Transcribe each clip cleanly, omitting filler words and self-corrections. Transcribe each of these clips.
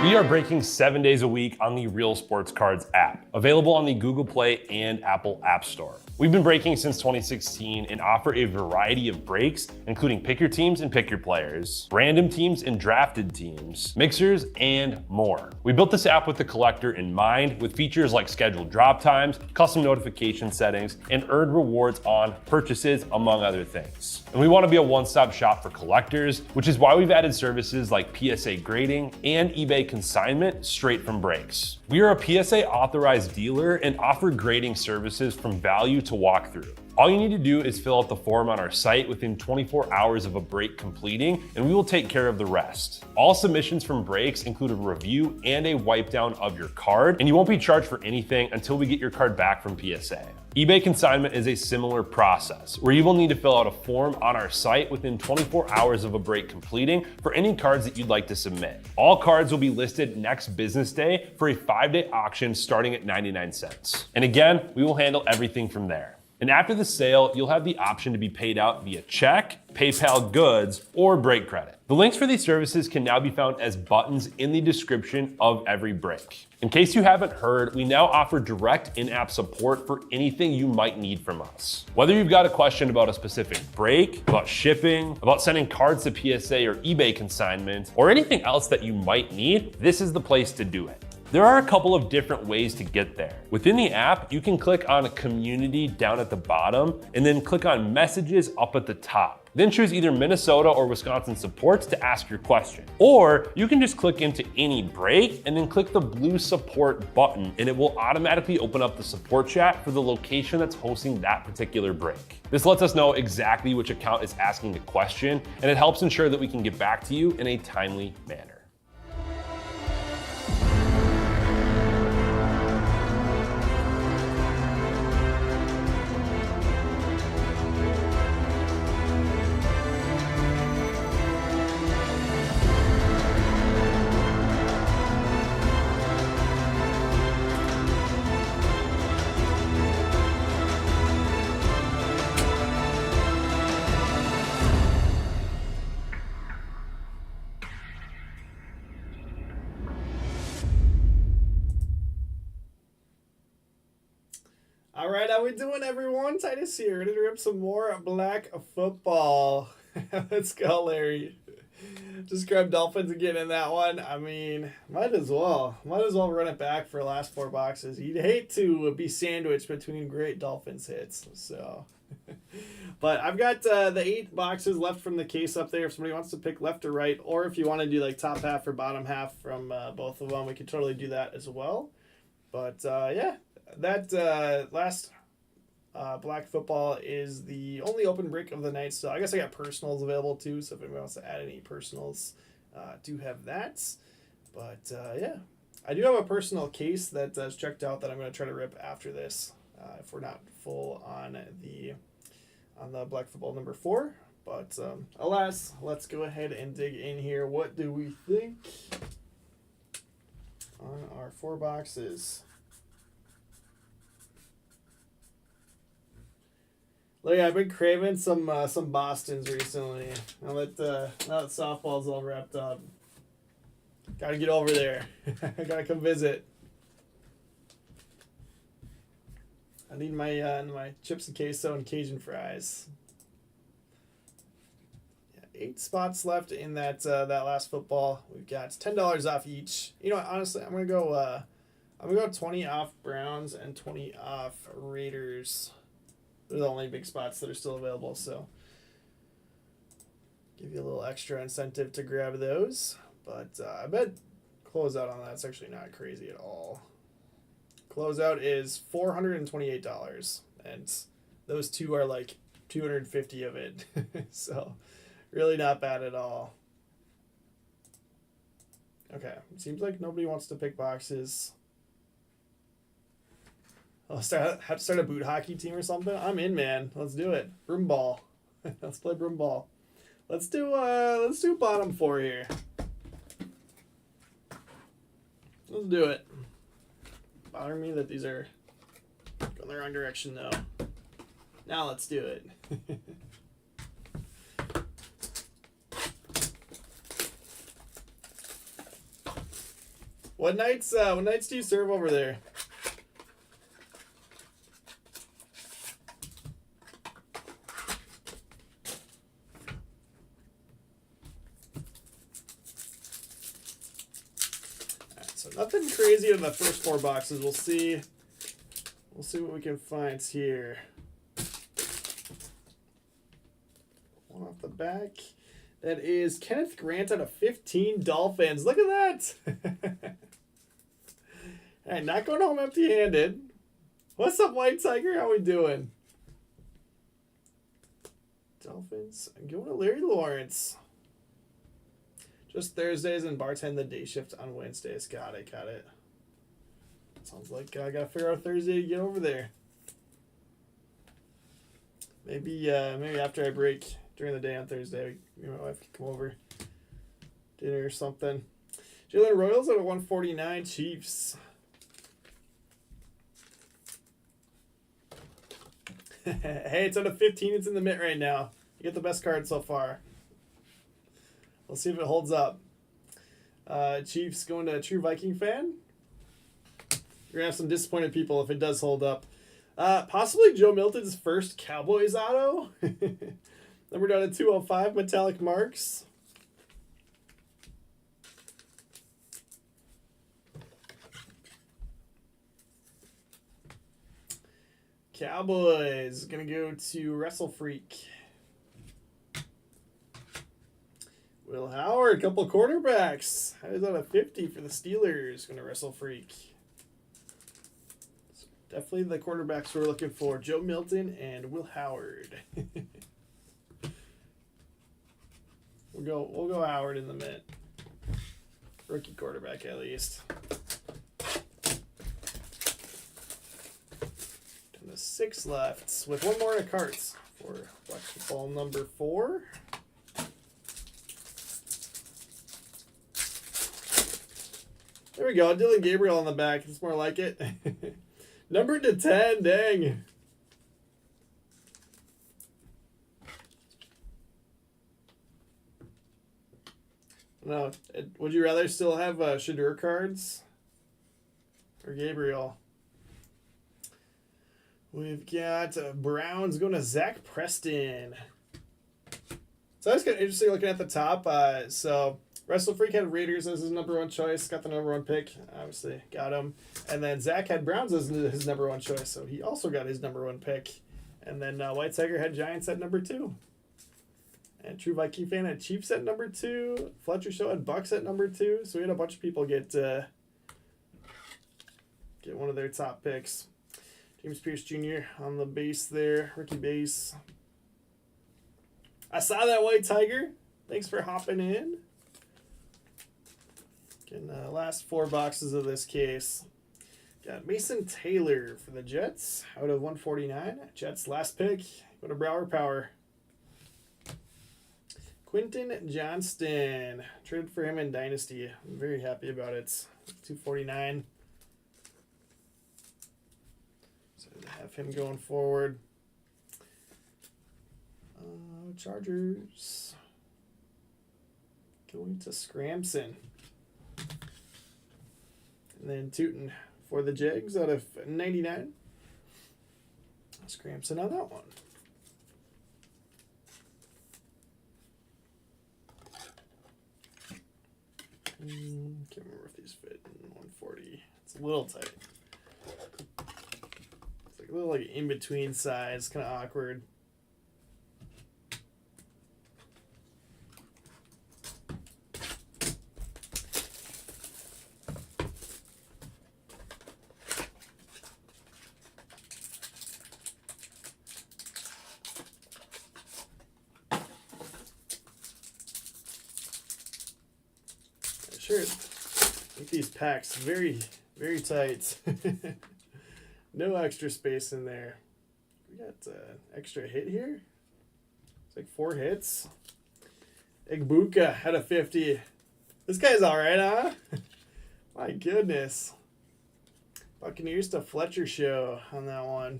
We are breaking 7 days a week on the Real Sports Cards app, available on the Google Play and Apple App Store. We've been breaking since 2016 and offer a variety of breaks, including pick your teams and pick your players, random teams and drafted teams, mixers, and more. We built this app with the collector in mind, with features like scheduled drop times, custom notification settings, and earned rewards on purchases, among other things. And we want to be a one-stop shop for collectors, which is why we've added services like PSA grading and eBay consignment straight from breaks. We are a PSA authorized dealer and offer grading services from value to walk through. All you need to do is fill out the form on our site within 24 hours of a break completing, and we will take care of the rest. All submissions from breaks include a review and a wipe down of your card, and you won't be charged for anything until we get your card back from PSA. eBay consignment is a similar process, where you will need to fill out a form on our site within 24 hours of a break completing for any cards that you'd like to submit. All cards will be listed next business day for a 5-day auction starting at 99 cents. And again, we will handle everything from there. And after the sale, you'll have the option to be paid out via check, PayPal goods, or break credit. The links for these services can now be found as buttons in the description of every break. In case you haven't heard, we now offer direct in-app support for anything you might need from us. Whether you've got a question about a specific break, about shipping, about sending cards to PSA or eBay consignment, or anything else that you might need, this is the place to do it. There are a couple of different ways to get there. Within the app, you can click on Community down at the bottom and then click on Messages up at the top. Then choose either Minnesota or Wisconsin supports to ask your question. Or you can just click into any break and then click the blue support button, and it will automatically open up the support chat for the location that's hosting that particular break. This lets us know exactly which account is asking the question, and it helps ensure that we can get back to you in a timely manner. All right, how we doing, everyone? Titus here, ready to rip some more black football. Let's go, Larry. Just grab Dolphins again in that one. I mean, might as well run it back for the last 4 boxes. You'd hate to be sandwiched between great Dolphins hits. So, but I've got the 8 boxes left from the case up there. If somebody wants to pick left or right, or if you want to do like top half or bottom half from both of them, we could totally do that as well. But yeah. That last black football is the only open break of the night. So I guess I got personals available too. So if anybody wants to add any personals, do have that. But yeah, I do have a personal case that is checked out that I'm going to try to rip after this. If we're not full on the black football number 4. But alas, let's go ahead and dig in here. What do we think on our 4 boxes? Look, I've been craving some Bostons recently. Now that softball's all wrapped up, gotta get over there. I gotta come visit. I need my chips and queso and Cajun fries. Yeah, 8 spots left in that last football. We've got $10 off each. You know what? Honestly, I'm gonna go 20 off Browns and 20 off Raiders. They're the only big spots that are still available, so give you a little extra incentive to grab those. But I bet closeout on that's actually not crazy at all. Closeout is $428, and those 2 are like 250 of it. So really not bad at all. Okay, it seems like nobody wants to pick boxes. Have to start a boot hockey team or something. I'm in, man. Let's do it. Broom ball. Let's play broom ball. Let's do bottom 4 here. Let's do it. Bother me that these are going the wrong direction though. Now let's do it. What nights do you serve over there? So nothing crazy in the first 4 boxes. We'll see what we can find here. One off the back. That is Kenneth Grant out of 15 Dolphins. Look at that. All right, not going home empty-handed. What's up, White Tiger? How we doing? Dolphins. I'm going to Larry Lawrence. Just Thursdays and bartend the day shift on Wednesdays. Got it. Sounds like I gotta figure out Thursday to get over there. Maybe after I break during the day on Thursday, my wife can come over, dinner or something. Jalen Royals at 149 Chiefs. Hey, it's out of 15. It's in the mint right now. You get the best card so far. We'll see if it holds up. Chiefs going to a true Viking fan. You're going to have some disappointed people if it does hold up. Possibly Joe Milton's first Cowboys auto. Number down to 205, metallic marks. Cowboys going to go to Wrestle Freak. Will Howard, couple quarterbacks. How is that a 50 for the Steelers? Going to Wrestle Freak. So definitely the quarterbacks we're looking for. Joe Milton and Will Howard. We'll go Howard in the mint. Rookie quarterback at least. Down to 6 left with 1 more in a carts for Flex Ball number 4. There we go. Dylan Gabriel on the back. It's more like it. Number to 10. Dang. No. Would you rather still have Shadur cards or Gabriel? We've got Browns going to Zach Preston. So that's kind of interesting looking at the top. So Wrestle Freak had Raiders as his number 1 choice. Got the number 1 pick. Obviously, got him. And then Zach had Browns as his number 1 choice. So he also got his number 1 pick. And then White Tiger had Giants at number 2. And True Viking Fan had Chiefs at number 2. Fletcher Show had Bucks at number 2. So we had a bunch of people get one of their top picks. James Pierce Jr. on the base there. Rookie base. I saw that, White Tiger. Thanks for hopping in. Getting the last 4 boxes of this case. Got Mason Taylor for the Jets out of 149. Jets last pick. Go to Brower Power. Quentin Johnston. Traded for him in Dynasty. I'm very happy about it. 249. So to have him going forward. Chargers. Going to Scramson. And then Tootin for the Jags out of 99. Scramson on that one. Can't remember if these fit in 140. It's a little tight. It's like a little like in between size, kind of awkward. Sure, make these packs very, very tight. No extra space in there. We got extra hit here. It's like 4 hits. Igbuka had a 50. This guy's all right, huh? My goodness. Buccaneers to Fletcher Show on that one.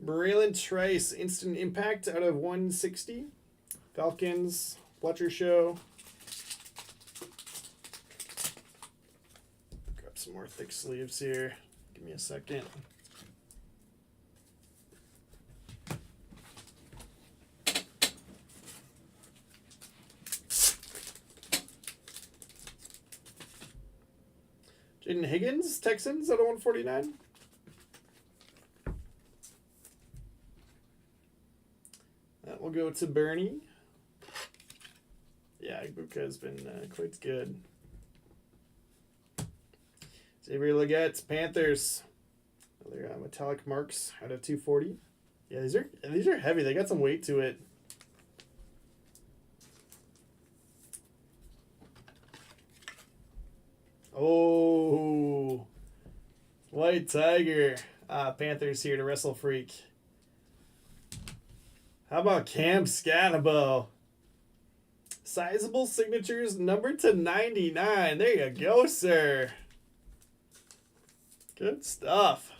Braylon Trice, instant impact out of 160. Falcons, Fletcher Show. some more thick sleeves here. Give me a second. Jaden Higgins, Texans out of 149. That will go to Bernie. Yeah, Ibuka has been quite good. Xavier Leggett, Panthers. Another metallic marks out of 240. Yeah, these are heavy. They got some weight to it. Oh, White Tiger. Panthers here to Wrestle Freak. How about Cam Scannabo? Sizable signatures numbered to 99. There you go, sir. Good stuff.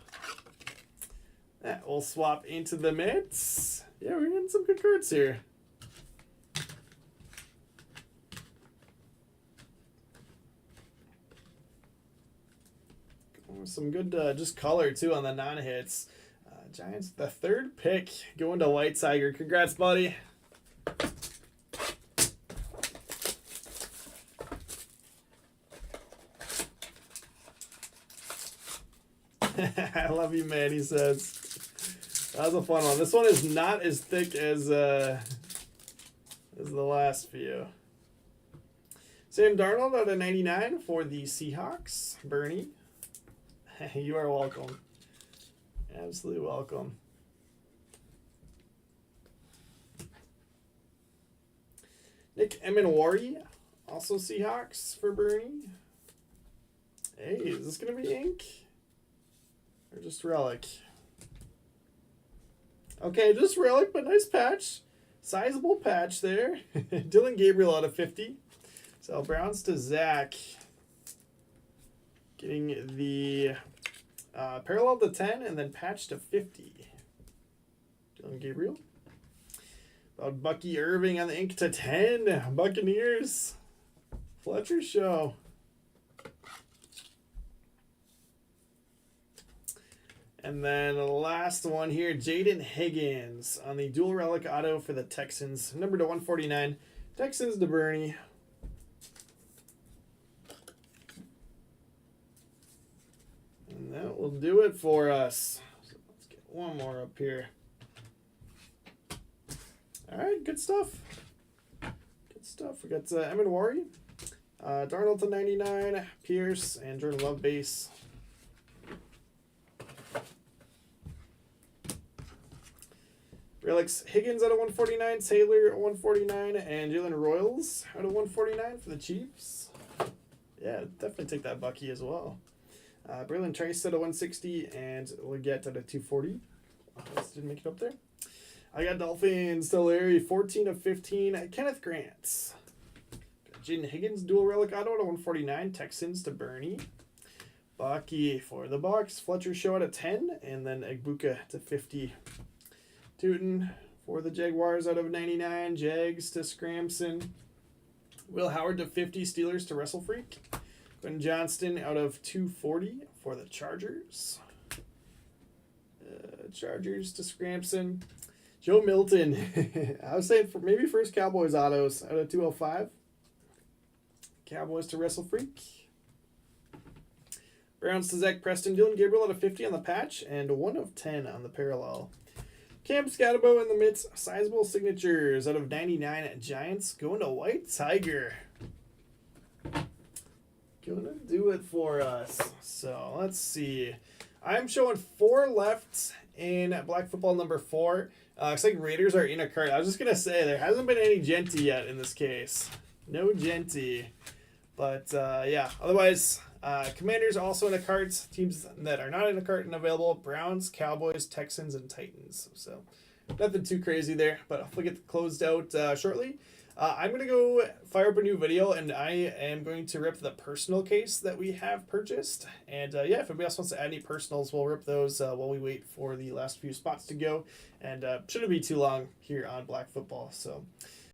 That will swap into the mitts. Yeah, we're getting some good cards here. Some good just color too on the non-hits. Giants, the third pick going to White Tiger. Congrats, buddy. I love you, man, he says. That was a fun one. This one is not as thick as the last few. Sam Darnold out of 99 for the Seahawks. Bernie. You are welcome. Absolutely welcome. Nick Emenwari, also Seahawks for Bernie. Hey, is this going to be ink? Or just relic? Okay, just relic, but nice patch. Sizable patch there. Dylan Gabriel out of 50. So Browns to Zach. Getting the parallel to 10 and then patch to 50. Dylan Gabriel. About Bucky Irving on the ink to 10. Buccaneers. Fletcher Show. And then the last one here, Jaden Higgins on the dual relic auto for the Texans. Number to 149. Texans to Bernie. And that will do it for us. So let's get one more up here. All right, good stuff. Good stuff. We got Emenwari, Darnold to 99, Pierce, and Jordan Love base. Relics Higgins out of 149, Taylor 149, and Jalen Royals out of 149 for the Chiefs. Yeah, definitely take that Bucky as well. Braylon Trice out of 160, and Leggett out of 240. This didn't make it up there. I got Dolphins to Larry, 14 of 15. Kenneth Grant. Jaden Higgins, dual relic auto to 149. Texans to Bernie. Bucky for the Bucks. Fletcher Show out of 10. And then Egbuka to 50. Tootin for the Jaguars out of 99. Jags to Scramson. Will Howard to 50. Steelers to Wrestle Freak. Quentin Johnston out of 240 for the Chargers. Chargers to Scramson. Joe Milton. I was saying for maybe first Cowboys autos out of 205. Cowboys to Wrestle Freak. Browns to Zach Preston. Dylan Gabriel out of 50 on the patch. And 1 of 10 on the parallel. Cam Scatterbo in the midst. Sizable signatures out of 99 at Giants. Going to White Tiger. Gonna do it for us. So let's see. I'm showing 4 left in Black Football number 4. Looks like Raiders are in a card. I was just going to say, there hasn't been any Genty yet in this case. No Genty. But, yeah. Otherwise, Commanders also in a cards. Teams that are not in a cart and available. Browns, Cowboys, Texans, and Titans. So, nothing too crazy there. But I'll get closed out shortly. I'm going to go fire up a new video, and I am going to rip the personal case that we have purchased. And yeah, if anybody else wants to add any personals, we'll rip those while we wait for the last few spots to go. And shouldn't be too long here on Black Football. So